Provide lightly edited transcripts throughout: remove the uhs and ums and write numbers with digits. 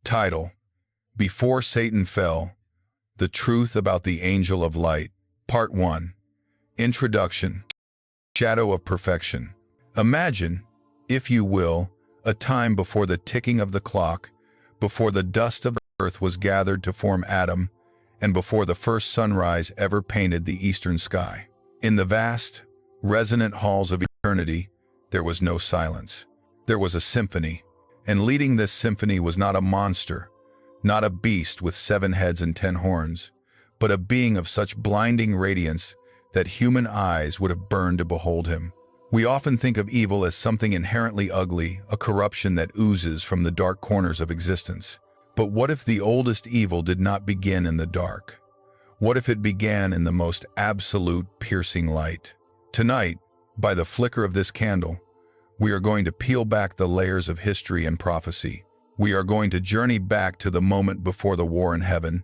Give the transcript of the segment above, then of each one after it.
Title: Before Satan Fell, The Truth About the Angel of Light. Part 1. Introduction. Shadow of Perfection. Imagine, if you will, a time before the ticking of the clock, before the dust of the earth was gathered to form Adam, and before the first sunrise ever painted the eastern sky. In the vast, resonant halls of eternity, there was no silence. There was a symphony, and leading this symphony was not a monster, not a beast with 7 heads and 10 horns, but a being of such blinding radiance that human eyes would have burned to behold him. We often think of evil as something inherently ugly, a corruption that oozes from the dark corners of existence. But what if the oldest evil did not begin in the dark? What if it began in the most absolute, piercing light? Tonight, by the flicker of this candle, we are going to peel back the layers of history and prophecy. We are going to journey back to the moment before the war in heaven,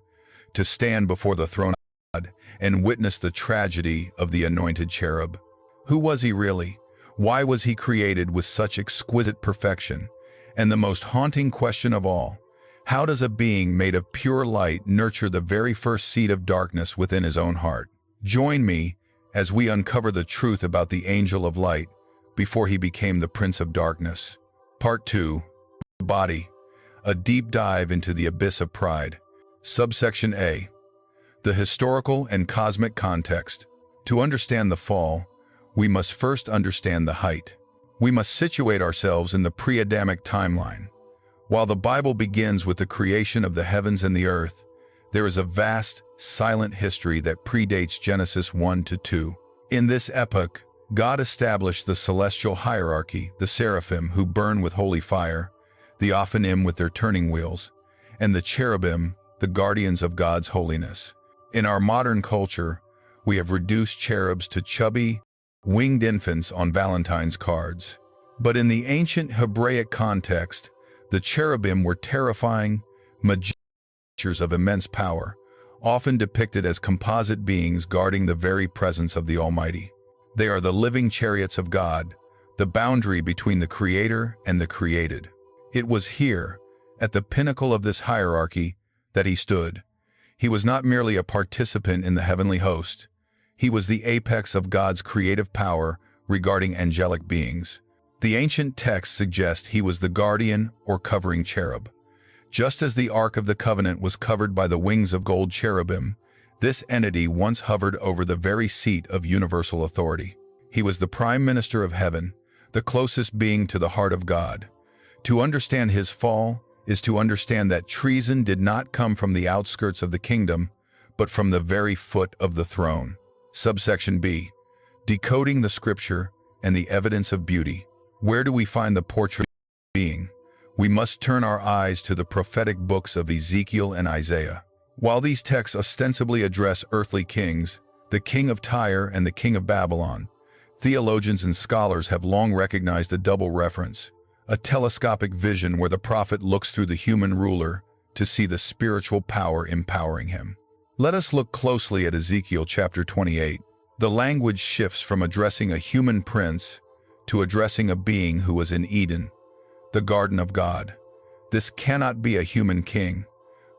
to stand before the throne of God and witness the tragedy of the anointed cherub. Who was he really? Why was he created with such exquisite perfection? And the most haunting question of all, how does a being made of pure light nurture the very first seed of darkness within his own heart? Join me as we uncover the truth about the angel of light before he became the prince of darkness. Part 2. The Body. A deep dive into the abyss of pride. Subsection A. The historical and cosmic context. To understand the fall, we must first understand the height. We must situate ourselves in the pre-Adamic timeline. While the Bible begins with the creation of the heavens and the earth, there is a vast, silent history that predates Genesis 1 to 2. In this epoch, God established the celestial hierarchy, the seraphim who burn with holy fire, the Ophanim with their turning wheels, and the cherubim, the guardians of God's holiness. In our modern culture, we have reduced cherubs to chubby, winged infants on Valentine's cards. But in the ancient Hebraic context, the cherubim were terrifying, majestic creatures of immense power, often depicted as composite beings guarding the very presence of the Almighty. They are the living chariots of God, the boundary between the Creator and the created. It was here, at the pinnacle of this hierarchy, that he stood. He was not merely a participant in the heavenly host. He was the apex of God's creative power regarding angelic beings. The ancient texts suggest he was the guardian or covering cherub. Just as the Ark of the Covenant was covered by the wings of gold cherubim, this entity once hovered over the very seat of universal authority. He was the prime minister of heaven, the closest being to the heart of God. To understand his fall is to understand that treason did not come from the outskirts of the kingdom, but from the very foot of the throne. Subsection B. Decoding the scripture and the evidence of beauty. Where do we find the portrait of being? We must turn our eyes to the prophetic books of Ezekiel and Isaiah. While these texts ostensibly address earthly kings, the king of Tyre and the king of Babylon, theologians and scholars have long recognized a double reference, a telescopic vision where the prophet looks through the human ruler to see the spiritual power empowering him. Let us look closely at Ezekiel chapter 28. The language shifts from addressing a human prince to addressing a being who was in Eden, the garden of God. This cannot be a human king.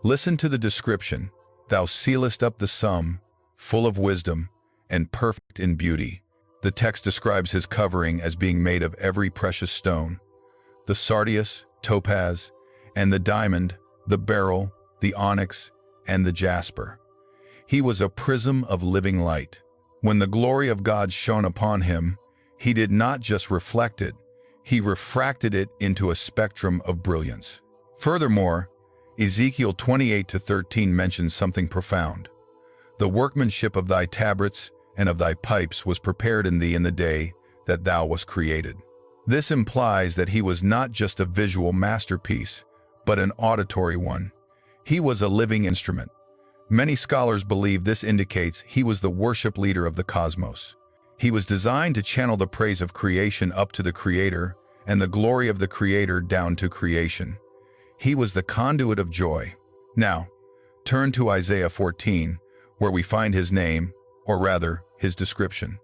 Listen to the description. Thou sealest up the sum, full of wisdom, and perfect in beauty. The text describes his covering as being made of every precious stone, the sardius, topaz, and the diamond, the beryl, the onyx, and the jasper. He was a prism of living light. When the glory of God shone upon him, he did not just reflect it, he refracted it into a spectrum of brilliance. Furthermore, Ezekiel 28-13 mentions something profound. The workmanship of thy tabrets and of thy pipes was prepared in thee in the day that thou wast created. This implies that he was not just a visual masterpiece, but an auditory one. He was a living instrument. Many scholars believe this indicates he was the worship leader of the cosmos. He was designed to channel the praise of creation up to the Creator and the glory of the Creator down to creation. He was the conduit of joy. Now, turn to Isaiah 14, where we find his name, or rather, his description.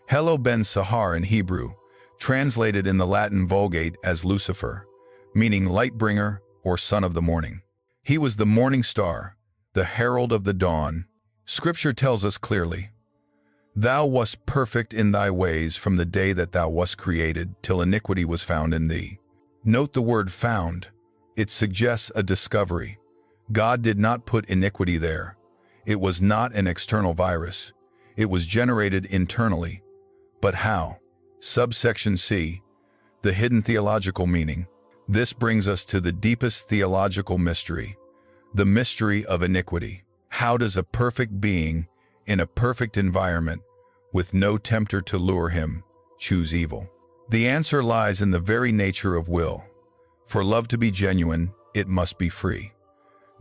Helo ben Sahar in Hebrew, translated in the Latin Vulgate as Lucifer, meaning light bringer, or son of the morning. He was the morning star, the herald of the dawn. Scripture tells us clearly, "Thou wast perfect in thy ways from the day that thou wast created, till iniquity was found in thee." Note the word found. It suggests a discovery. God did not put iniquity there. It was not an external virus. It was generated internally. But how? Subsection C, the hidden theological meaning. This brings us to the deepest theological mystery, the mystery of iniquity. How does a perfect being, in a perfect environment, with no tempter to lure him, choose evil? The answer lies in the very nature of will. For love to be genuine, it must be free.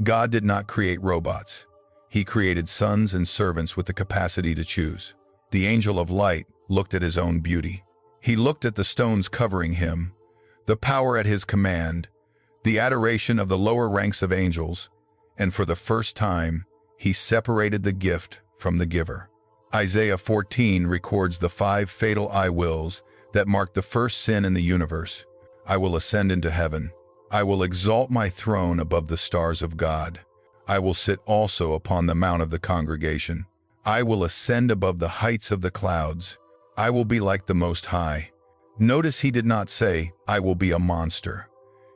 God did not create robots. He created sons and servants with the capacity to choose. The angel of light looked at his own beauty. He looked at the stones covering him, the power at his command, the adoration of the lower ranks of angels, and for the first time, he separated the gift from the giver. Isaiah 14 records the 5 fatal I wills that marked the first sin in the universe. I will ascend into heaven. I will exalt my throne above the stars of God. I will sit also upon the mount of the congregation. I will ascend above the heights of the clouds. I will be like the Most High. Notice he did not say, I will be a monster.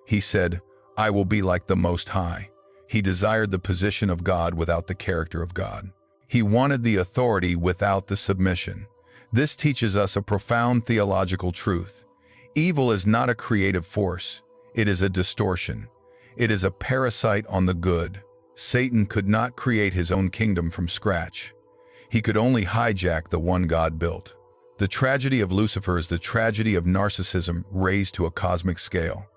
He said, I will be like the Most High. He desired the position of God without the character of God. He wanted the authority without the submission. This teaches us a profound theological truth. Evil is not a creative force. It is a distortion. It is a parasite on the good. Satan could not create his own kingdom from scratch. He could only hijack the one God built. The tragedy of Lucifer is the tragedy of narcissism raised to a cosmic scale.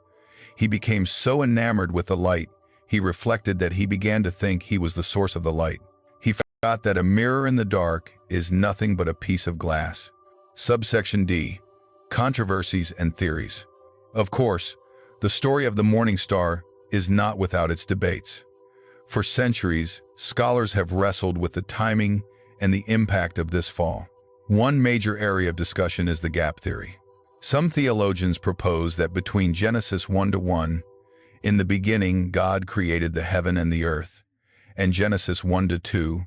He became so enamored with the light, he reflected that he began to think he was the source of the light. He forgot that a mirror in the dark is nothing but a piece of glass. Subsection D, controversies and theories. Of course, the story of the morning star is not without its debates. For centuries, scholars have wrestled with the timing and the impact of this fall. One major area of discussion is the gap theory. Some theologians propose that between Genesis 1:1, in the beginning God created the heaven and the earth, and Genesis 1:2,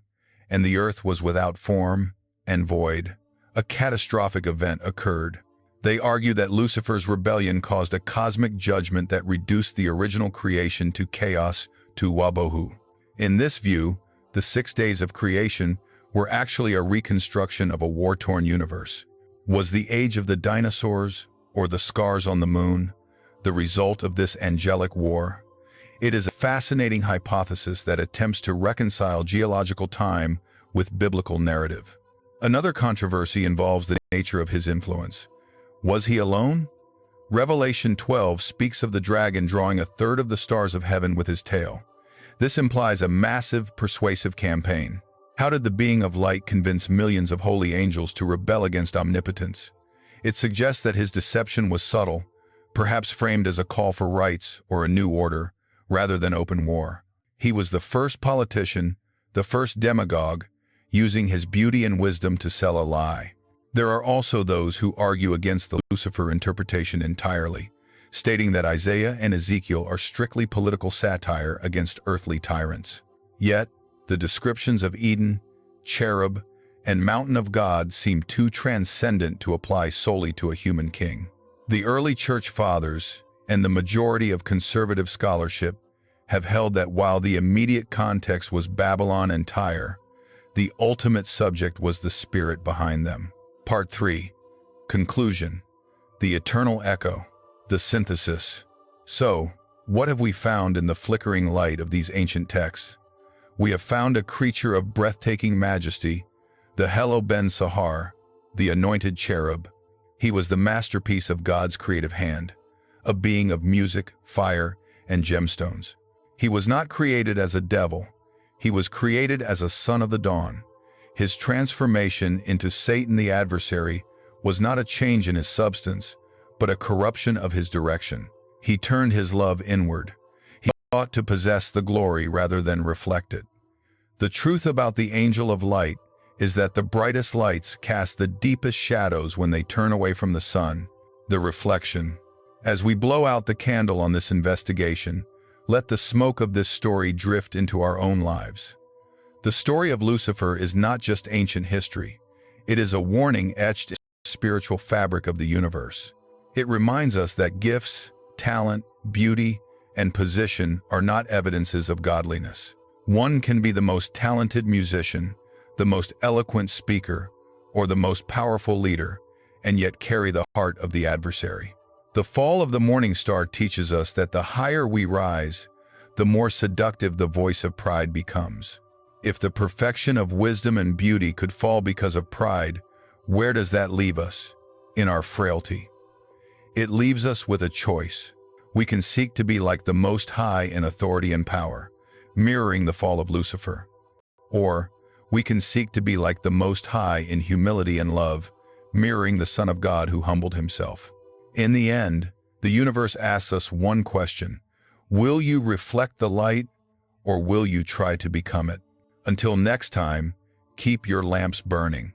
and the earth was without form and void, a catastrophic event occurred. They argue that Lucifer's rebellion caused a cosmic judgment that reduced the original creation to chaos, to wabohu. In this view, the 6 days of creation were actually a reconstruction of a war-torn universe. Was the age of the dinosaurs, or the scars on the moon, the result of this angelic war? It is a fascinating hypothesis that attempts to reconcile geological time with biblical narrative. Another controversy involves the nature of his influence. Was he alone? Revelation 12 speaks of the dragon drawing a third of the stars of heaven with his tail. This implies a massive, persuasive campaign. How did the being of light convince millions of holy angels to rebel against omnipotence? It suggests that his deception was subtle, perhaps framed as a call for rights or a new order, rather than open war. He was the first politician, the first demagogue, using his beauty and wisdom to sell a lie. There are also those who argue against the Lucifer interpretation entirely, stating that Isaiah and Ezekiel are strictly political satire against earthly tyrants. Yet, the descriptions of Eden, cherub, and mountain of God seem too transcendent to apply solely to a human king. The early church fathers, and the majority of conservative scholarship, have held that while the immediate context was Babylon and Tyre, the ultimate subject was the spirit behind them. Part 3. Conclusion. The eternal echo. The synthesis. So, what have we found in the flickering light of these ancient texts? We have found a creature of breathtaking majesty, the Helo Ben Sahar, the anointed cherub. He was the masterpiece of God's creative hand, a being of music, fire, and gemstones. He was not created as a devil. He was created as a son of the dawn. His transformation into Satan the adversary was not a change in his substance, but a corruption of his direction. He turned his love inward. He sought to possess the glory rather than reflect it. The truth about the angel of light is that the brightest lights cast the deepest shadows when they turn away from the sun, the reflection. As we blow out the candle on this investigation, Let the smoke of this story drift into our own lives. The story of Lucifer is not just ancient history. It is a warning etched in the spiritual fabric of the universe. It reminds us that gifts, talent, beauty, and position are not evidences of godliness. One can be the most talented musician, the most eloquent speaker, or the most powerful leader, and yet carry the heart of the adversary. The fall of the morning star teaches us that the higher we rise, the more seductive the voice of pride becomes. If the perfection of wisdom and beauty could fall because of pride, where does that leave us? In our frailty. It leaves us with a choice. We can seek to be like the Most High in authority and power, mirroring the fall of Lucifer. Or we can seek to be like the Most High in humility and love, mirroring the Son of God who humbled himself. In the end, the universe asks us one question: will you reflect the light, or will you try to become it? Until next time, keep your lamps burning.